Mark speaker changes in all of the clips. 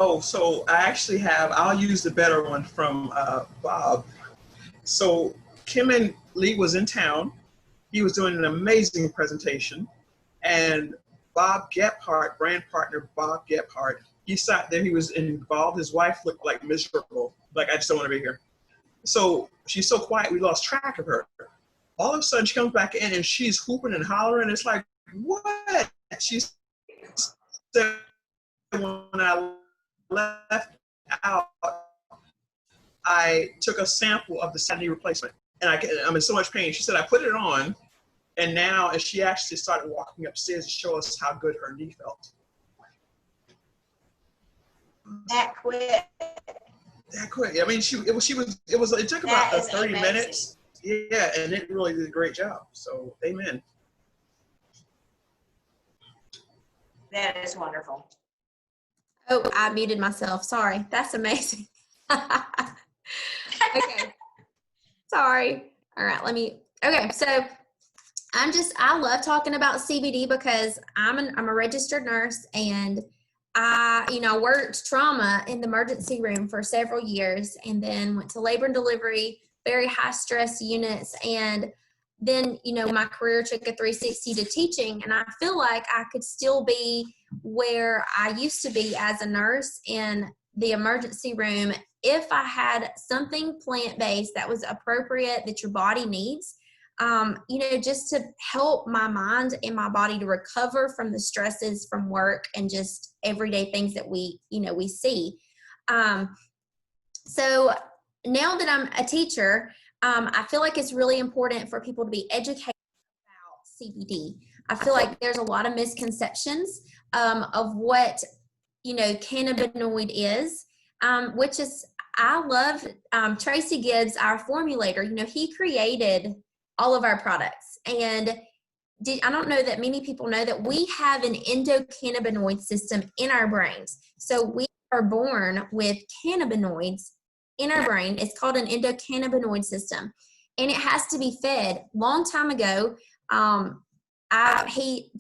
Speaker 1: Oh, so I actually have, I'll use the better one from Bob. So Kim and Lee was in town. He was doing an amazing presentation. And Bob Gephardt, brand partner Bob Gephardt, he sat there, he was involved. His wife looked like miserable, like, I just don't want to be here. So she's so quiet, we lost track of her. All of a sudden, she comes back in and she's hooping and hollering. It's like, what? She said, when I left out, I took a sample of the knee replacement, and I'm in so much pain. She said, I put it on, and now, and she actually started walking upstairs to show us how good her knee felt.
Speaker 2: That quick.
Speaker 1: That quick. I mean, it took about 30 minutes. Yeah, and it really did a great job. So, amen.
Speaker 2: That is wonderful.
Speaker 3: Oh, I muted myself. Sorry. That's amazing. Okay. Sorry. All right. Okay. So I love talking about CBD because I'm a registered nurse, and I worked trauma in the emergency room for several years, and then went to labor and delivery, very high stress units. And then, my career took a 360 to teaching, and I feel like I could still be where I used to be as a nurse in the emergency room if I had something plant-based that was appropriate that your body needs, just to help my mind and my body to recover from the stresses from work and just everyday things that we see. So now that I'm a teacher, I feel like it's really important for people to be educated about CBD. I feel like there's a lot of misconceptions of what, cannabinoid is, which is, I love Tracy Gibbs, our formulator. He created all of our products. And I don't know that many people know that we have an endocannabinoid system in our brains. So we are born with cannabinoids in our brain. It's called an endocannabinoid system, and it has to be fed. Long time ago,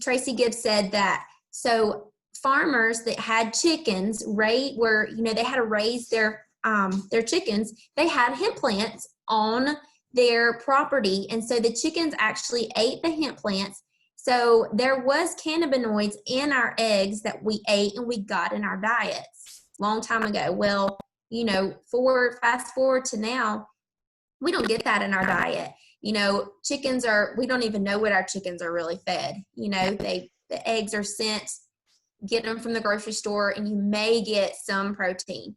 Speaker 3: Tracy Gibbs said that, so farmers that had chickens, they had to raise their chickens, they had hemp plants on their property, and so the chickens actually ate the hemp plants. So there was cannabinoids in our eggs that we ate and we got in our diets long time ago. Well, fast forward to now, we don't get that in our diet. Chickens we don't even know what our chickens are really fed. The eggs are sent, get them from the grocery store, and you may get some protein.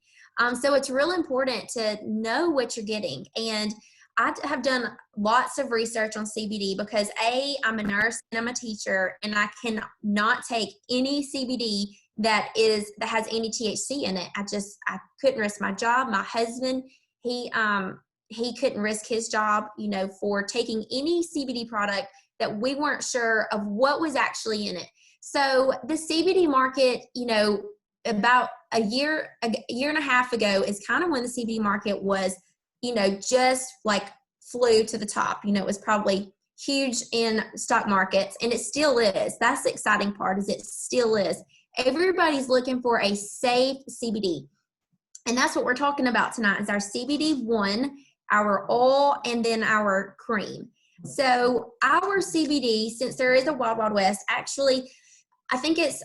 Speaker 3: So it's really important to know what you're getting. And I have done lots of research on CBD because I'm a nurse and I'm a teacher, and I cannot take any CBD that has any THC in it. I couldn't risk my job. My husband, he couldn't risk his job, for taking any CBD product that we weren't sure of what was actually in it. So the CBD market, about a year and a half ago is kind of when the CBD market was, just like flew to the top. It was probably huge in stock markets, and it still is. That's the exciting part, is it still is. Everybody's looking for a safe CBD. And that's what we're talking about tonight, is our CBD1, our oil, and then our cream. So our CBD, since there is a Wild Wild West, actually, I think it's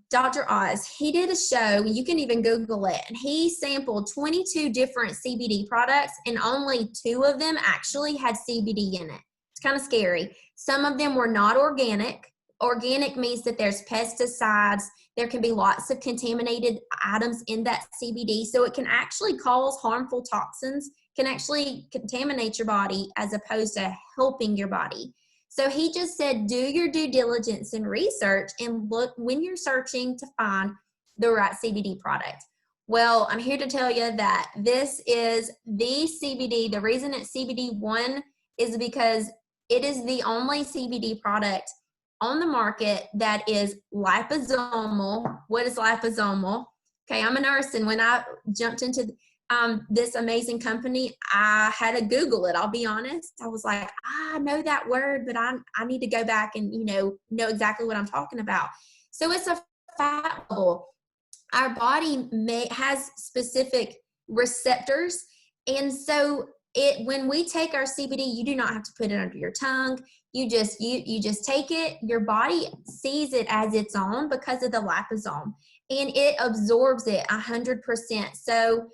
Speaker 3: Dr. Oz. He did a show, you can even Google it, and he sampled 22 different CBD products, and only 2 of them actually had CBD in it. It's kind of scary. Some of them were not organic. Organic means that there's pesticides. There can be lots of contaminated items in that CBD, so it can actually cause harmful toxins, can actually contaminate your body as opposed to helping your body. So he just said, do your due diligence and research and look when you're searching to find the right CBD product. Well, I'm here to tell you that this is the CBD. The reason it's CBD1 is because it is the only CBD product on the market that is liposomal. What is liposomal? Okay, I'm a nurse, and when I jumped into this amazing company, I had to Google it. I'll be honest. I was like, I know that word, but I need to go back and, know exactly what I'm talking about. So it's a fat bubble. our body has specific receptors. And so when we take our CBD, you do not have to put it under your tongue. You just take it. Your body sees it as its own because of the liposome, and it absorbs it 100%. So,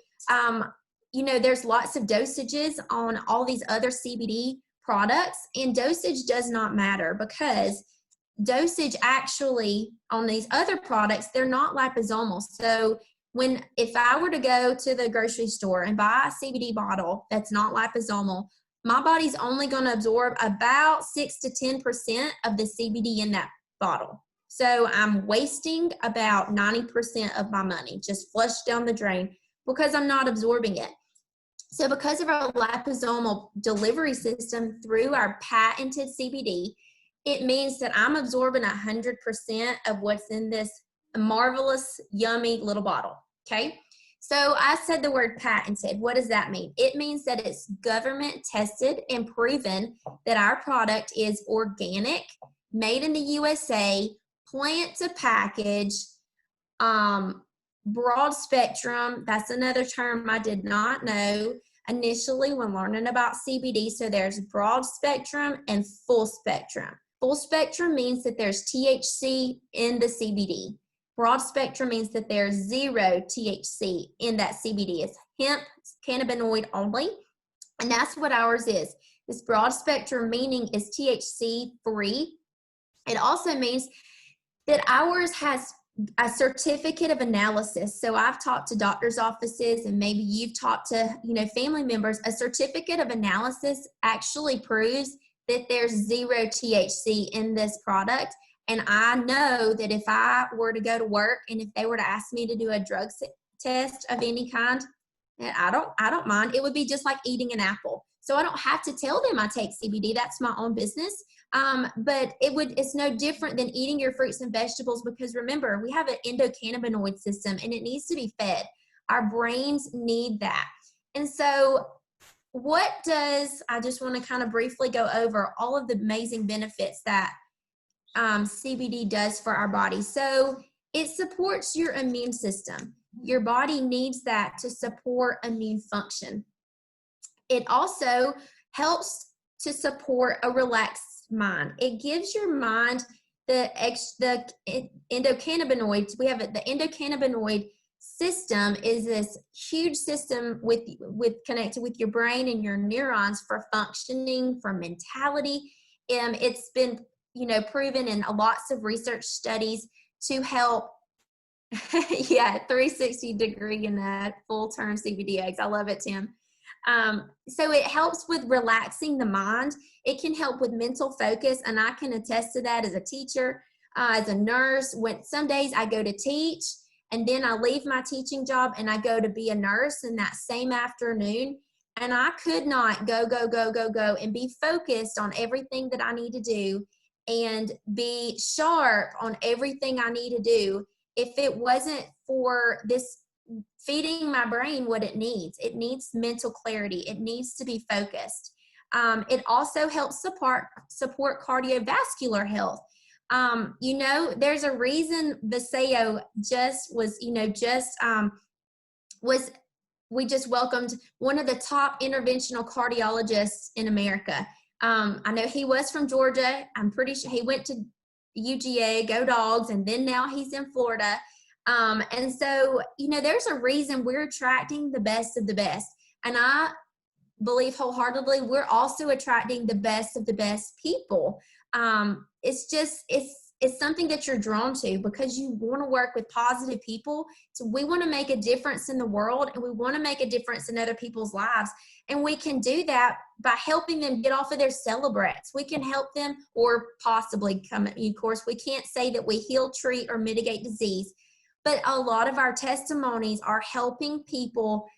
Speaker 3: there's lots of dosages on all these other CBD products, and dosage does not matter because dosage actually on these other products, they're not liposomal. So if I were to go to the grocery store and buy a CBD bottle that's not liposomal, my body's only going to absorb about 6 to 10% of the CBD in that bottle. So I'm wasting about 90% of my money, just flushed down the drain because I'm not absorbing it. So because of our liposomal delivery system through our patented CBD, it means that I'm absorbing 100% of what's in this marvelous, yummy little bottle, okay? So I said the word patented. What does that mean? It means that it's government tested and proven that our product is organic, made in the USA, plant to package, broad spectrum. That's another term I did not know initially when learning about CBD. So there's broad spectrum and full spectrum. Full spectrum means that there's THC in the CBD. Broad spectrum means that there's 0 THC in that CBD. It's hemp, it's cannabinoid only, and that's what ours is. This broad spectrum meaning is THC free. It also means that ours has a certificate of analysis. So I've talked to doctors' offices, and maybe you've talked to family members. A certificate of analysis actually proves that there's 0 THC in this product. And I know that if I were to go to work and if they were to ask me to do a drug test of any kind, I don't mind. It would be just like eating an apple. So I don't have to tell them I take CBD. That's my own business. But it's no different than eating your fruits and vegetables, because remember, we have an endocannabinoid system and it needs to be fed. Our brains need that. And so I just want to kind of briefly go over all of the amazing benefits that CBD does for our body. So it supports your immune system. Your body needs that to support immune function. It also helps to support a relaxed mind. It gives your mind the endocannabinoids. We have the endocannabinoid system is this huge system with connected with your brain and your neurons for functioning, for mentality. It's been proven in lots of research studies to help 360 degree in that full term CBD eggs. I love it, Tim. So it helps with relaxing the mind. It can help with mental focus, and I can attest to that as a teacher, as a nurse. When some days I go to teach and then I leave my teaching job and I go to be a nurse in that same afternoon, and I could not go and be focused on everything that I need to do and be sharp on everything I need to do if it wasn't for this feeding my brain what it needs. It needs mental clarity. It needs to be focused. It also helps support cardiovascular health. There's a reason Vasayo we just welcomed one of the top interventional cardiologists in America. I know he was from Georgia. I'm pretty sure he went to UGA, go Dogs, and then now he's in Florida. And so, there's a reason we're attracting the best of the best. And I believe wholeheartedly we're also attracting the best of the best people. It's something that you're drawn to because you want to work with positive people. So we want to make a difference in the world, and we want to make a difference in other people's lives. And we can do that by helping them get off of their Celebrats. We can help them, or possibly come, of course, we can't say that we heal, treat, or mitigate disease, but a lot of our testimonies are helping people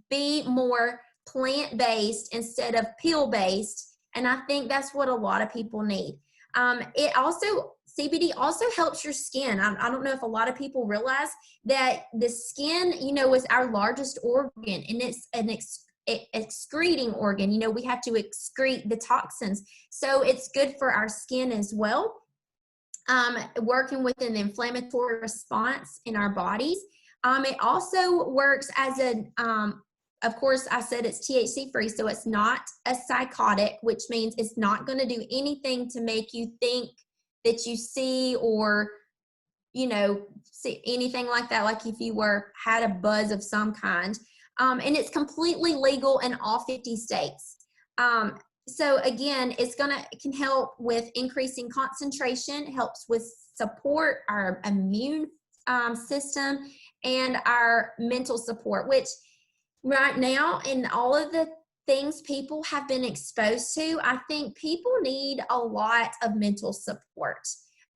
Speaker 3: be more plant-based instead of pill-based. And I think that's what a lot of people need. CBD also helps your skin. I don't know if a lot of people realize that the skin, is our largest organ, and it's an excreting organ. We have to excrete the toxins. So it's good for our skin as well. working with an inflammatory response in our bodies. It also works as of course, I said it's THC free, so it's not a psychotic, which means it's not going to do anything to make you think that you see or, see anything like that, like if you had a buzz of some kind. And it's completely legal in all 50 states. So again, it can help with increasing concentration, helps with support our immune system and our mental support, which right now in all of the things people have been exposed to, I think people need a lot of mental support.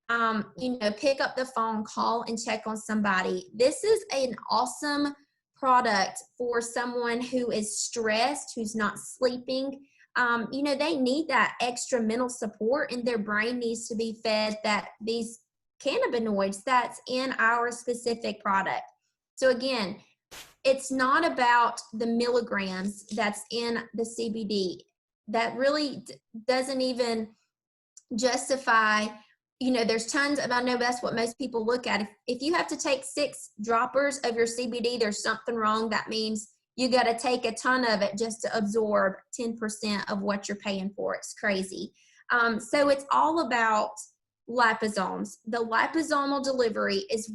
Speaker 3: Pick up the phone, call and check on somebody. This is an awesome product for someone who is stressed, who's not sleeping. They need that extra mental support, and their brain needs to be fed these cannabinoids that's in our specific product. So again, it's not about the milligrams that's in the CBD. That really doesn't even justify, there's tons of, I know that's what most people look at. If you have to take 6 droppers of your CBD, there's something wrong. That means you got to take a ton of it just to absorb 10% of what you're paying for. It's crazy. So it's all about liposomes. The liposomal delivery is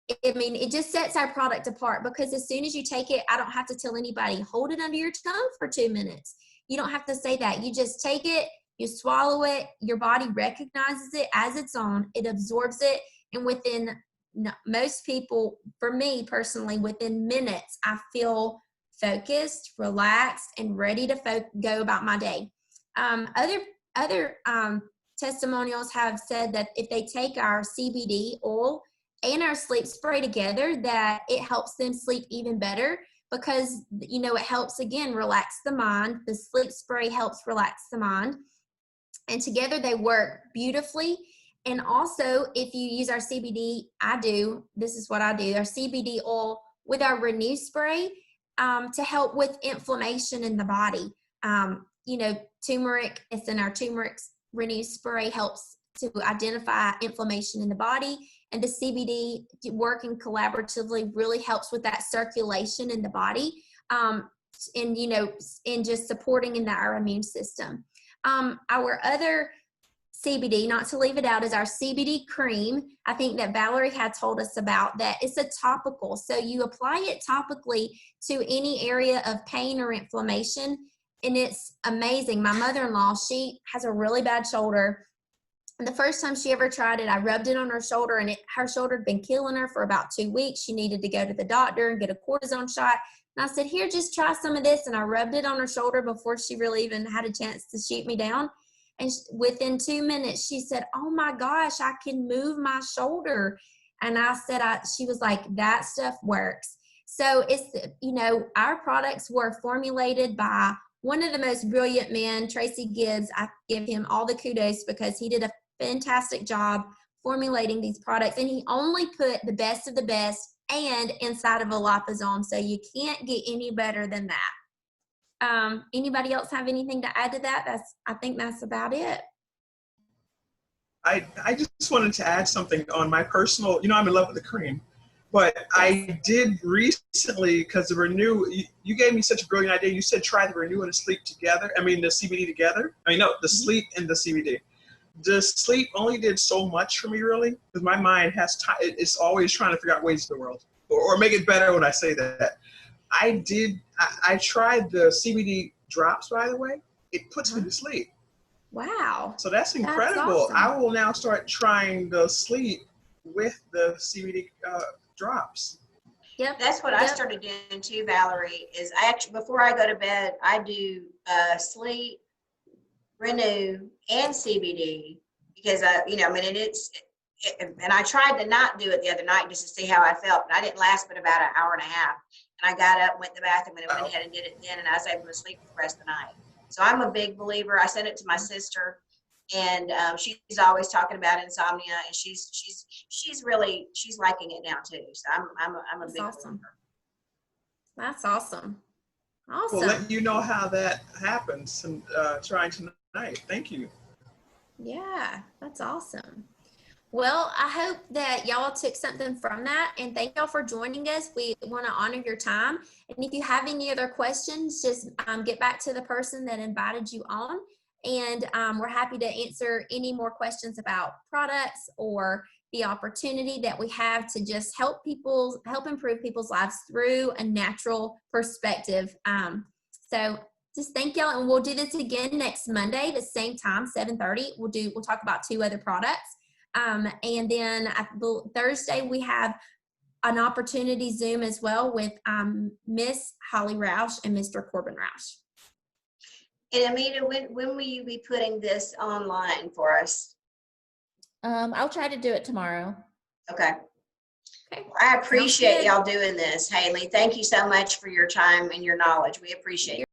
Speaker 3: it just sets our product apart, because as soon as you take it, I don't have to tell anybody, hold it under your tongue for 2 minutes. You don't have to say that. You just take it, you swallow it, your body recognizes it as its own, it absorbs it, and within most people, for me personally, within minutes, I feel focused, relaxed, and ready to go about my day. Other testimonials have said that if they take our CBD oil and our sleep spray together, that it helps them sleep even better, because it helps, again, relax the mind. The sleep spray helps relax the mind, and together they work beautifully. And also, if you use our CBD, this is what I do, our CBD oil with our Renew spray to help with inflammation in the body. Turmeric, it's in our turmeric Renew spray, helps to identify inflammation in the body. And the CBD, working collaboratively, really helps with that circulation in the body, and just supporting in our immune system. Our other CBD, not to leave it out, is our CBD cream. I think that Valerie had told us about that. It's a topical, so you apply it topically to any area of pain or inflammation, and it's amazing. My mother-in-law, she has a really bad shoulder. And the first time she ever tried it, I rubbed it on her shoulder, and her shoulder had been killing her for about 2 weeks. She needed to go to the doctor and get a cortisone shot. And I said, here, just try some of this. And I rubbed it on her shoulder before she really even had a chance to shoot me down. And within 2 minutes, she said, oh my gosh, I can move my shoulder. And I said, she was like, that stuff works. So it's, our products were formulated by one of the most brilliant men, Tracy Gibbs. I give him all the kudos, because he did a fantastic job formulating these products, and he only put the best of the best and inside of a liposome, so you can't get any better than that. Anybody else have anything to add to that? I think that's about it.
Speaker 1: I just wanted to add something on my personal, I'm in love with the cream, but yes. I did recently, because the Renew, you gave me such a brilliant idea. You said try the Renew and the sleep together. the CBD together. The sleep and the CBD. The sleep only did so much for me, really, because my mind it's always trying to figure out ways in the world, or make it better when I say that. I tried the CBD drops, by the way. It puts me to sleep.
Speaker 3: Wow.
Speaker 1: So that's incredible. That's awesome. I will now start trying the sleep with the CBD drops.
Speaker 2: Yep. That's what I started doing too, Valerie, is before I go to bed, I do sleep, Renew, and CBD, because and I tried to not do it the other night just to see how I felt, but I didn't last but about an hour and a half. And I got up, went to the bathroom, and went ahead and did it then, and I was able to sleep for the rest of the night. So I'm a big believer. I sent it to my sister, and she's always talking about insomnia, and she's liking it now too. So I'm a big believer.
Speaker 3: That's awesome. Awesome.
Speaker 1: We'll let you know how that happens, and trying tonight. Thank you.
Speaker 3: Yeah, that's awesome. Well, I hope that y'all took something from that, and thank y'all for joining us. We want to honor your time. And if you have any other questions, just get back to the person that invited you on. And we're happy to answer any more questions about products or the opportunity that we have to just help improve people's lives through a natural perspective. So just thank y'all, and we'll do this again next Monday, the same time, 7:30. We'll talk about 2 other products. And then Thursday we have an opportunity Zoom as well with Miss Holly Roush and Mr. Corbin Roush.
Speaker 2: And Amita, when will you be putting this online for us?
Speaker 4: I'll try to do it tomorrow.
Speaker 2: Okay.
Speaker 3: Okay.
Speaker 2: I appreciate y'all doing this, Haley. Thank you so much for your time and your knowledge. We appreciate it.